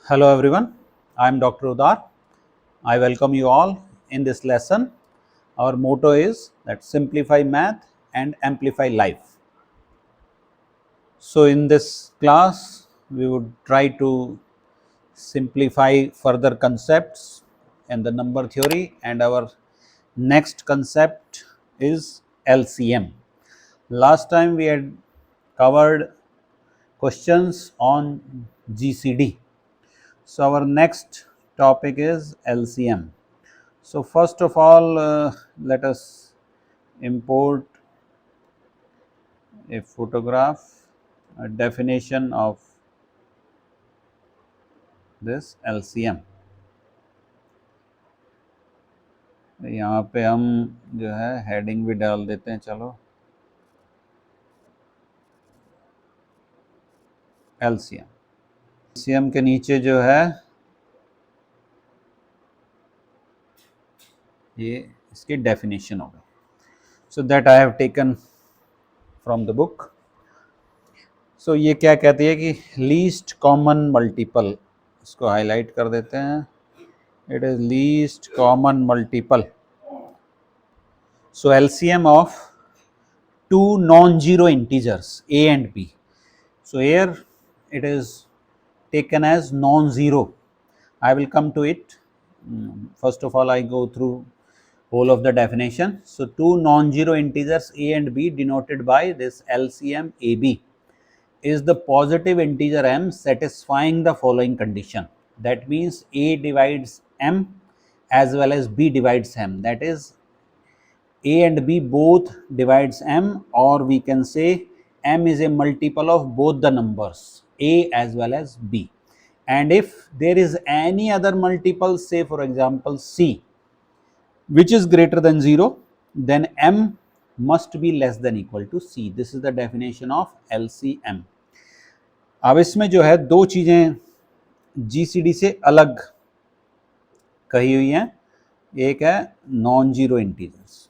Hello everyone, I am Dr. Udar. I welcome you all in this lesson. Our motto is that simplify math and amplify life. So in this class, we would try to simplify further concepts in the number theory, and our next concept is LCM. Last time we had covered questions on GCD. So our next topic is LCM. So first of all, let us import a photograph, a definition of this LCM. यहाँ पे हम जो है heading भी डाल देते हैं. चलो LCM के नीचे जो है ये इसकी डेफिनेशन होगा. So that I have taken from the book. So ये क्या कहती है कि लीस्ट कॉमन मल्टीपल, इसको हाईलाइट कर देते हैं. It is least common multiple. So LCM of two non-zero integers a and b. So here it is taken as non-zero. I will come to it. First of all, I go through whole of the definition. So two non-zero integers a and b denoted by this LCM AB is the positive integer m satisfying the following condition. That means a divides m as well as b divides m. That is a and b both divides m, or we can say m is a multiple of both the numbers a as well as b. And if there is any other multiple, say for example c, which is greater than 0, then m must be less than equal to c. This is the definition of LCM. अब इसमें जो है दो चीज़ें GCD से अलग कही हुई हैं. एक है नॉन जीरो इंटीजर्स.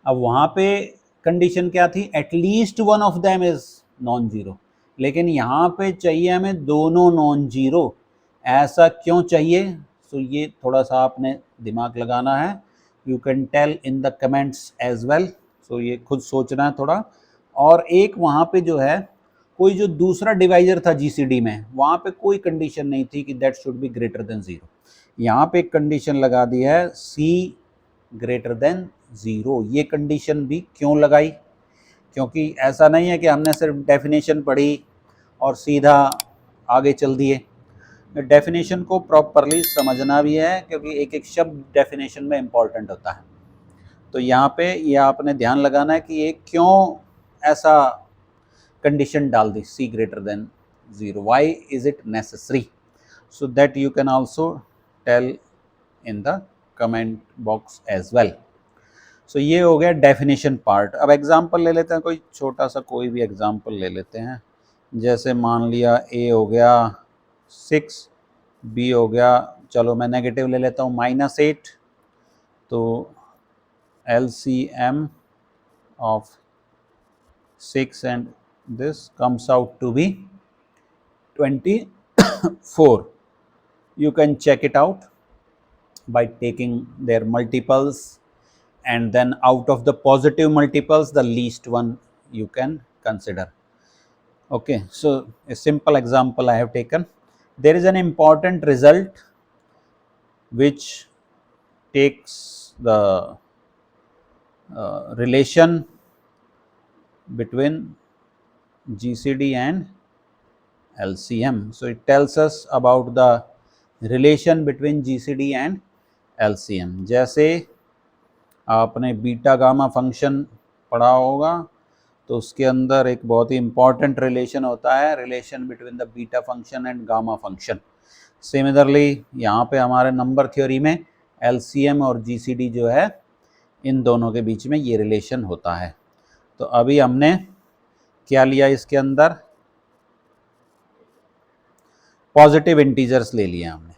अब वहाँ पे कंडीशन क्या थी? At least one of them is non zero. लेकिन यहाँ पे चाहिए हमें दोनों नॉन जीरो. ऐसा क्यों चाहिए? सो ये थोड़ा सा आपने दिमाग लगाना है. You can tell in the comments as well. So ये खुद सोचना है थोड़ा. और एक वहाँ पे जो है कोई जो दूसरा डिवाइजर था GCD में, वहाँ पे कोई कंडीशन नहीं थी कि that should be greater than 0. यहाँ पे एक कंडीशन लगा दी है C ग्रेटर देन 0. ये कंडीशन भी क्यों लगाई? क्योंकि ऐसा नहीं है कि हमने सिर्फ डेफिनेशन पढ़ी और सीधा आगे चल दिए. डेफिनेशन को प्रॉपरली समझना भी है, क्योंकि एक एक शब्द डेफिनेशन में इम्पॉर्टेंट होता है. तो यहाँ पे ये आपने ध्यान लगाना है कि ये क्यों ऐसा कंडीशन डाल दी C greater than 0. Why is it necessary? So that you can also tell in the comment box as well. So ये हो गया डेफिनेशन पार्ट. अब एग्जांपल ले लेते हैं, कोई छोटा सा कोई भी एग्जांपल ले लेते हैं. जैसे मान लिया A हो गया 6, B हो गया, चलो मैं नेगेटिव ले लेता हूँ, -8. तो LCM of 6 and this comes out to be 24. You can check it out by taking their multiples, and then out of the positive multiples the least one you can consider. Okay, so a simple example I have taken. There is an important result which takes the relation between GCD and LCM. So it tells us about the relation between GCD and LCM. जैसे आपने beta gamma function पढ़ा होगा, तो उसके अंदर एक बहुत ही important relation होता है, relation between the beta function and gamma function. Similarly यहाँ पे हमारे नंबर थ्योरी में LCM और GCD जो है, इन दोनों के बीच में ये रिलेशन होता है. तो अभी हमने क्या लिया? इसके अंदर पॉजिटिव इंटीजर्स ले लिए हमने.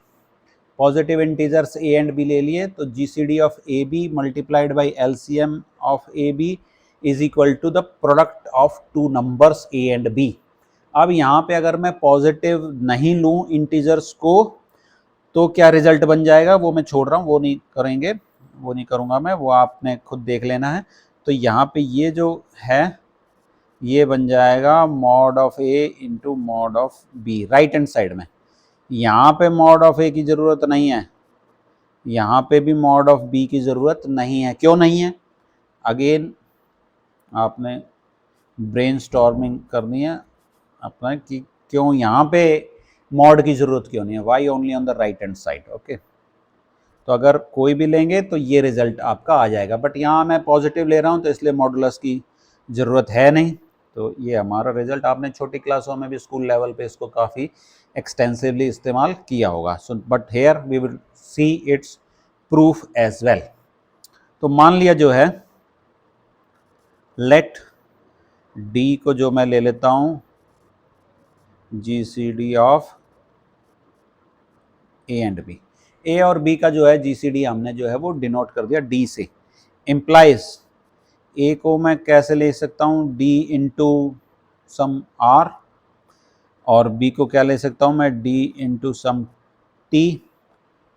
Positive integers A and B ले लिए. तो GCD of AB multiplied by LCM of AB is equal to the product of two numbers A and B. अब यहाँ पे अगर मैं पॉजिटिव नहीं लूँ इंटीजर्स को तो क्या रिजल्ट बन जाएगा वो मैं छोड़ रहा हूँ, वो नहीं करेंगे, वो नहीं करूँगा मैं, वो आपने खुद देख लेना है। तो यहाँ पे ये जो है ये बन जाएगा mod of A into mod of B right hand side में। यहाँ पे मॉड ऑफ ए की ज़रूरत नहीं है, यहाँ पे भी मॉड ऑफ बी की ज़रूरत नहीं है। क्यों नहीं है? अगेन आपने ब्रेनस्टॉर्मिंग करनी है अपना कि क्यों यहाँ पे मॉड की ज़रूरत क्यों नहीं है, why only on the right hand side. Okay, तो अगर कोई भी लेंगे तो ये रिजल्ट आपका आ जाएगा, बट यहाँ मैं पॉजिटिव ले रहा हूँ तो इसलिए मॉडुलस की ज़रूरत है नहीं। तो ये हमारा रिजल्ट, आपने छोटी क्लासों में भी स्कूल लेवल पे इसको काफ़ी एक्सटेंसिवली इस्तेमाल किया होगा। So but here we will see its proof as well. तो मान लिया जो है, लेट डी को जो मैं ले लेता हूँ GCD of A and B, A और बी का जो है GCD हमने जो है वो डिनोट कर दिया डी से। इम्प्लाइज ए को मैं कैसे ले सकता हूँ, डी इंटू सम आर, और बी को क्या ले सकता हूँ मैं, D into some T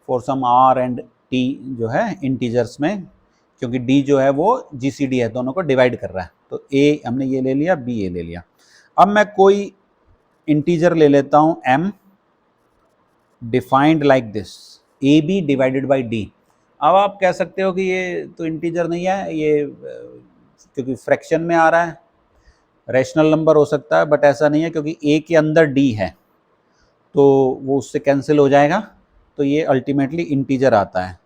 for some R and T जो है इंटीजर्स में, क्योंकि डी जो है वो GCD है, दोनों को डिवाइड कर रहा है। तो ए हमने ये ले लिया, बी ये ले लिया। अब मैं कोई इंटीजर ले लेता हूँ m defined like this, A B divided by D. अब आप कह सकते हो कि ये तो इंटीजर नहीं है, ये क्योंकि फ्रैक्शन में आ रहा है, रैशनल नंबर हो सकता है, बट ऐसा नहीं है क्योंकि ए के अंदर डी है तो वो उससे कैंसिल हो जाएगा, तो ये अल्टीमेटली इंटीजर आता है।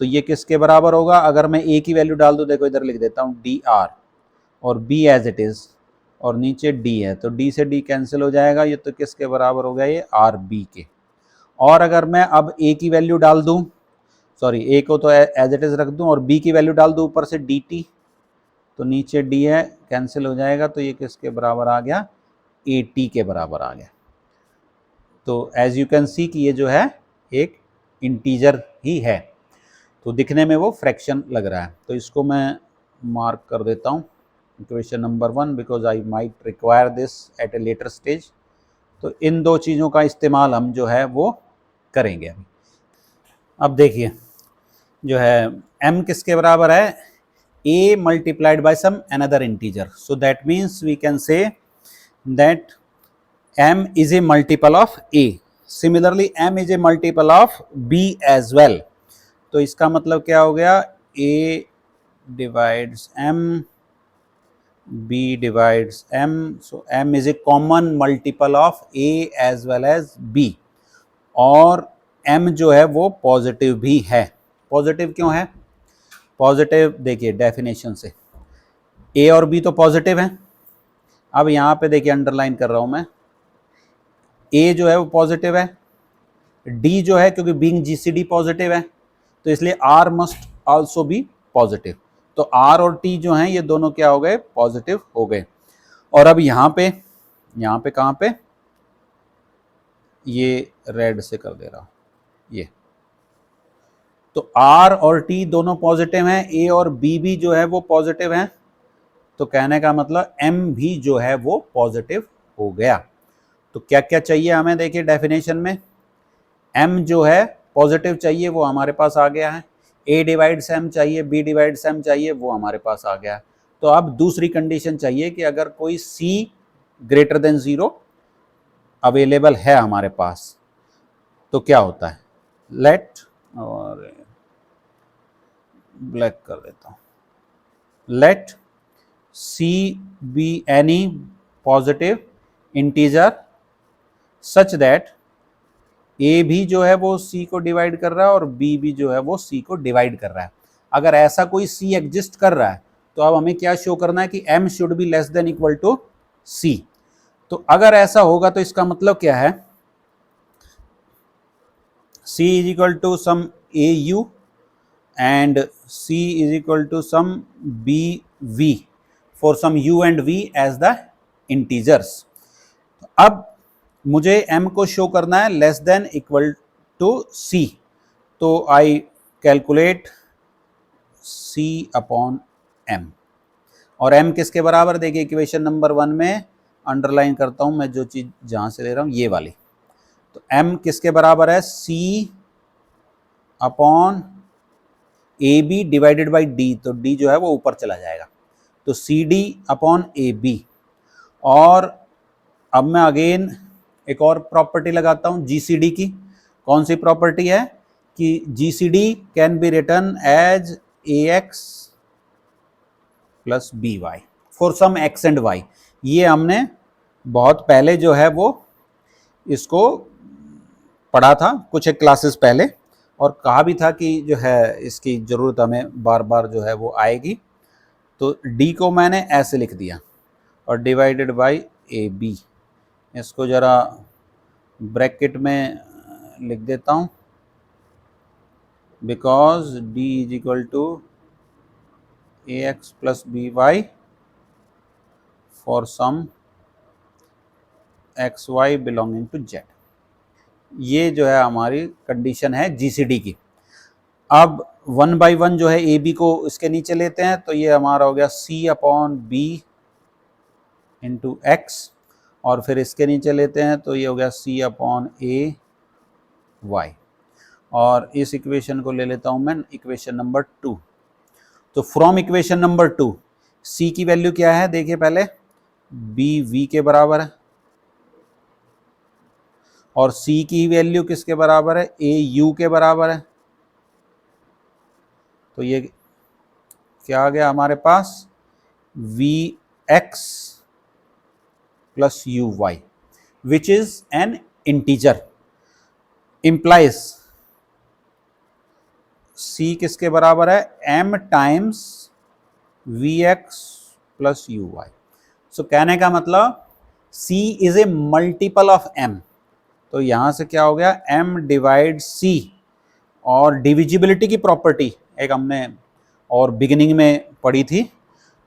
तो ये किसके बराबर होगा, अगर मैं ए की वैल्यू डाल दूँ, देखो इधर लिख देता हूँ डी आर और बी एज इट इज़, और नीचे डी है तो डी से डी कैंसिल हो जाएगा, ये तो किसके बराबर हो गया, ये आर बी के। और अगर मैं अब ए की वैल्यू डाल दूँ, सॉरी ए को तो एज इट इज़ रख दूँ और बी की वैल्यू डाल दूँ ऊपर से डी टी, तो नीचे डी है कैंसिल हो जाएगा, तो ये किसके बराबर आ गया, ए टी के बराबर आ गया। तो एज यू कैन सी कि ये जो है एक इंटीजर ही है, तो दिखने में वो फ्रैक्शन लग रहा है। तो इसको मैं मार्क कर देता हूँ equation number 1 because I might require this eight a later stage. तो इन दो चीज़ों का इस्तेमाल हम जो है वो करेंगे अभी। अब देखिए जो है m किसके बराबर है, a multiplied by some another integer, so that means we can say that m is a multiple of a, similarly m is a multiple of b as well। तो इसका मतलब क्या हो गया, a divides m, b divides m, so m is a common multiple of a as well as b, और m जो है वो पॉजिटिव भी है। पॉजिटिव क्यों है, पॉजिटिव देखिए डेफिनेशन से, a और b तो पॉजिटिव है। अब यहाँ पे देखिए अंडरलाइन कर रहा हूँ मैं, a जो है वो पॉजिटिव है, d जो है क्योंकि बीइंग GCD पॉजिटिव है तो इसलिए r must also be positive. तो r और t जो हैं ये दोनों क्या हो गए, पॉजिटिव हो गए। और अब यहाँ पे कहाँ पे, ये रेड से कर दे रहा हूँ, ये तो r और t दोनों पॉजिटिव हैं, a और b भी जो है वो पॉजिटिव हैं, तो कहने का मतलब m भी जो है वो पॉजिटिव हो गया। तो क्या क्या चाहिए हमें, देखिए डेफिनेशन में m जो है पॉजिटिव चाहिए, वो हमारे पास आ गया है, a डिवाइड्स m चाहिए, b डिवाइड्स m चाहिए, वो हमारे पास आ गया है। तो अब दूसरी कंडीशन चाहिए कि अगर कोई c ग्रेटर देन 0 अवेलेबल है हमारे पास तो क्या होता है, लेट, और ब्लैक कर देता हूँ, late c be any positive integer such that a भी जो है वो c को डिवाइड कर रहा है और b भी जो है वो c को डिवाइड कर रहा है। अगर ऐसा कोई c एग्जिस्ट कर रहा है तो अब हमें क्या शो करना है कि m should be less than equal to c। तो अगर ऐसा होगा तो इसका मतलब क्या है, c is equal to some a u and c is equal to some b v for some u and v as the integers। अब मुझे m को शो करना है less than equal to c, तो I calculate c upon m, और m किसके बराबर, देखिए इक्वेशन नंबर 1 में अंडरलाइन करता हूँ मैं जो चीज़ जहाँ से ले रहा हूँ, ये वाली। तो m किसके बराबर है, c upon A B divided by D, तो d जो है वो ऊपर चला जाएगा, तो C D upon A B. और अब मैं अगेन एक और प्रॉपर्टी लगाता हूँ जी सी डी की। कौन सी प्रॉपर्टी है कि G C D can be written as A X plus B Y for some X and Y. ये हमने बहुत पहले जो है वो इसको पढ़ा था कुछ एक क्लासेस पहले, और कहा भी था कि जो है इसकी ज़रूरत हमें बार बार जो है वो आएगी। तो d को मैंने ऐसे लिख दिया और डिवाइडेड बाई ए बी, इसको ज़रा ब्रैकेट में लिख देता हूँ, because d is equal to A X plus B Y for some X Y belonging to Z. ये जो है हमारी कंडीशन है जीसीडी की। अब 1 बाई 1 जो है ए बी को इसके नीचे लेते हैं, तो ये हमारा हो गया c upon B into X, और फिर इसके नीचे लेते हैं तो ये हो गया c अपॉन ए वाई, और इस इक्वेशन को ले लेता हूँ मैं इक्वेशन नंबर 2। तो फ्रॉम इक्वेशन नंबर 2 c की वैल्यू क्या है, देखिए पहले b v के बराबर है, और c की वैल्यू किसके बराबर है, a u के बराबर है। तो ये क्या आ गया हमारे पास, V X plus U Y which is an integer, implies c किसके बराबर है, m times V X plus U Y. So कहने का मतलब c is a multiple of m। तो यहां से क्या हो गया, m डिवाइड c, और डिविजिबिलिटी की प्रॉपर्टी एक हमने और बिगिनिंग में पढ़ी थी।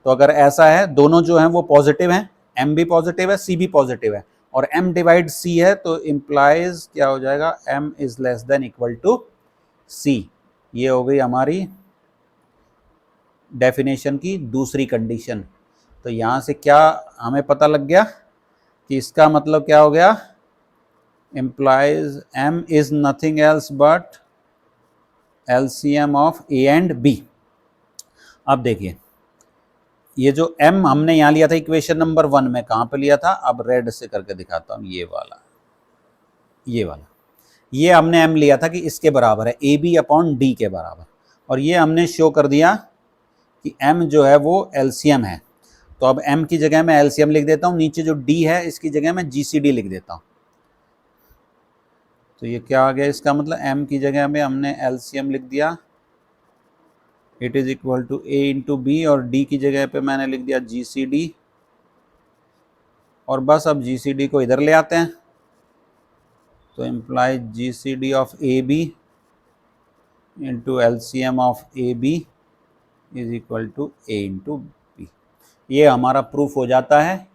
तो अगर ऐसा है, दोनों जो हैं वो पॉजिटिव हैं, m भी पॉजिटिव है c भी पॉजिटिव है, और m डिवाइड c है, तो इम्प्लाइज क्या हो जाएगा, m is less than equal to c। ये हो गई हमारी डेफिनेशन की दूसरी कंडीशन। तो यहाँ से क्या हमें पता लग गया कि इसका मतलब क्या हो गया, implies m is nothing else but LCM of A and B। अब देखिए ये जो m हमने यहाँ लिया था इक्वेशन नंबर 1 में, कहाँ पे लिया था, अब रेड से करके दिखाता हूँ, ये वाला, ये हमने m लिया था कि इसके बराबर है AB अपॉन D के बराबर, और ये हमने शो कर दिया कि m जो है वो LCM है। तो अब m की जगह मैं LCM लिख देता हूँ, नीचे जो D है इसकी जगह मैं GCD लिख देता हूँ। तो ये क्या आ गया, इसका मतलब m की जगह में हमने LCM लिख दिया, it is equal to a into B, और d की जगह पे मैंने लिख दिया GCD, और बस अब GCD को इधर ले आते हैं, तो imply GCD of AB into LCM of AB is equal to a into B. ये हमारा प्रूफ हो जाता है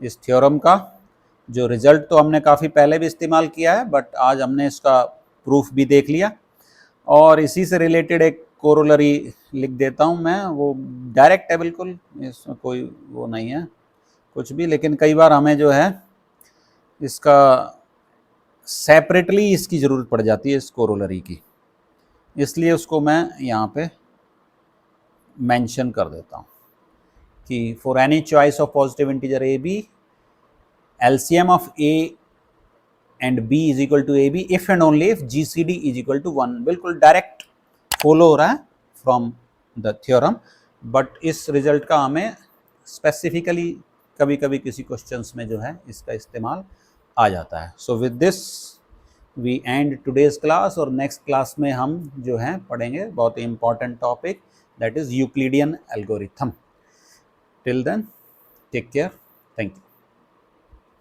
इस थ्योरम का। जो रिजल्ट तो हमने काफ़ी पहले भी इस्तेमाल किया है, बट आज हमने इसका प्रूफ भी देख लिया। और इसी से रिलेटेड एक कोरोलरी लिख देता हूँ मैं, वो डायरेक्ट है बिल्कुल, इसमें कोई वो नहीं है कुछ भी, लेकिन कई बार हमें जो है इसका सेपरेटली इसकी ज़रूरत पड़ जाती है इस कोरोलरी की, इसलिए उसको मैं यहाँ पे मेंशन कर देता हूँ कि for any choice of positive integer A B, LCM of A and B is equal to AB if and only if GCD is equal to 1। बिल्कुल डायरेक्ट फॉलो हो रहा है फ्रॉम द थ्योरम, बट इस result का हमें specifically कभी कभी किसी क्वेश्चंस में जो है इसका इस्तेमाल आ जाता है। So with this we end today's class, और नेक्स्ट क्लास में हम जो है पढ़ेंगे बहुत ही important topic, that is Euclidean algorithm. Till then take care, thank you.